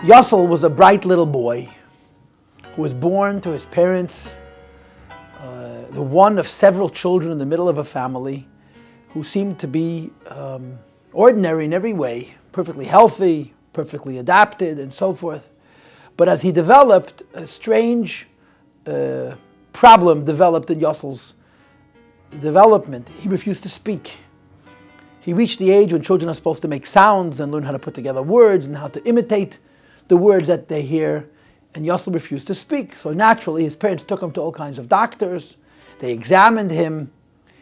Yossi was a bright little boy who was born to his parents, the one of several children in the middle of a family who seemed to be ordinary in every way, perfectly healthy, perfectly adapted, and so forth. But as he developed, a strange problem developed in Yossi's development. He refused to speak. He reached the age when children are supposed to make sounds and learn how to put together words and how to imitate the words that they hear, and Yossi refused to speak. So naturally, his parents took him to all kinds of doctors. They examined him,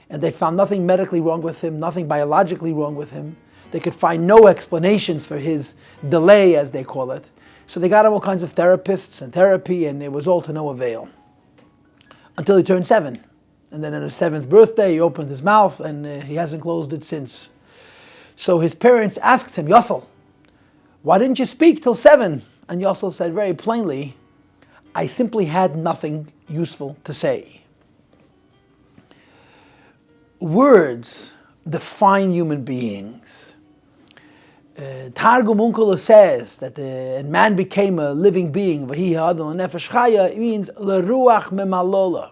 and they found nothing medically wrong with him, nothing biologically wrong with him. They could find no explanations for his delay, as they call it. So they got him all kinds of therapists and therapy, and it was all to no avail. Until he turned 7. And then on his 7th birthday, he opened his mouth, and he hasn't closed it since. So his parents asked him, Yossi, why didn't you speak till 7? And Yossi said very plainly, I simply had nothing useful to say. Words define human beings. Targum Unkula says that man became a living being. It means leruach memalola.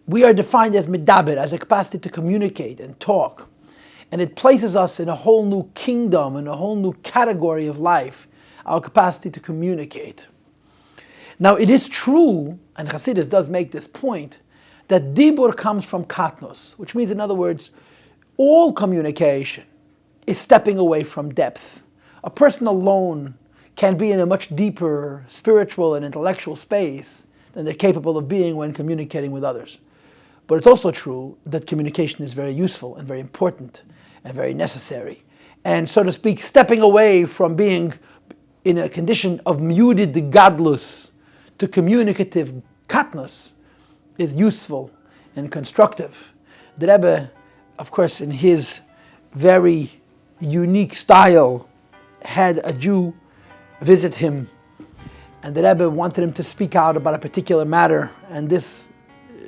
We are defined as medaber, as a capacity to communicate and talk. And it places us in a whole new kingdom, in a whole new category of life, our capacity to communicate. Now it is true, and Hasidus does make this point, that dibur comes from katnos, which means, in other words, all communication is stepping away from depth. A person alone can be in a much deeper spiritual and intellectual space than they're capable of being when communicating with others. But it's also true that communication is very useful and very important and very necessary. And so to speak, stepping away from being in a condition of muted gadlus to communicative katnos is useful and constructive. The Rebbe, of course, in his very unique style, had a Jew visit him, and the Rebbe wanted him to speak out about a particular matter, and this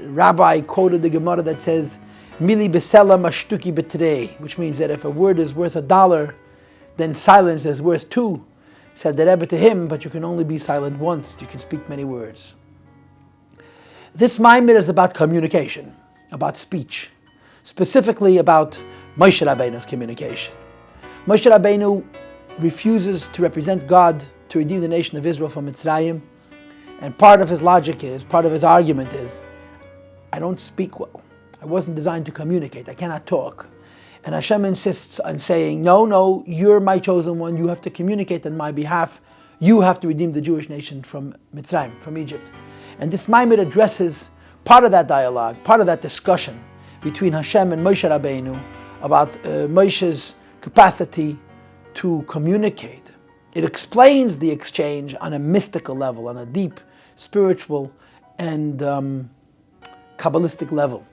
rabbi quoted the Gemara that says, Mili besela mashtuki betrei, which means that if a word is worth $1, then silence is worth 2. Said the Rebbe to him, but you can only be silent once, you can speak many words. This Maamar is about communication, about speech, specifically about Moshe Rabbeinu's communication. Moshe Rabbeinu refuses to represent God to redeem the nation of Israel from Mitzrayim, and part of his logic is, part of his argument is, I don't speak well. I wasn't designed to communicate. I cannot talk. And Hashem insists on saying, no, you're my chosen one. You have to communicate on my behalf. You have to redeem the Jewish nation from Mitzrayim, from Egypt. And this Maamar addresses part of that dialogue, part of that discussion between Hashem and Moshe Rabbeinu about Moshe's capacity to communicate. It explains the exchange on a mystical level, on a deep spiritual and Kabbalistic level.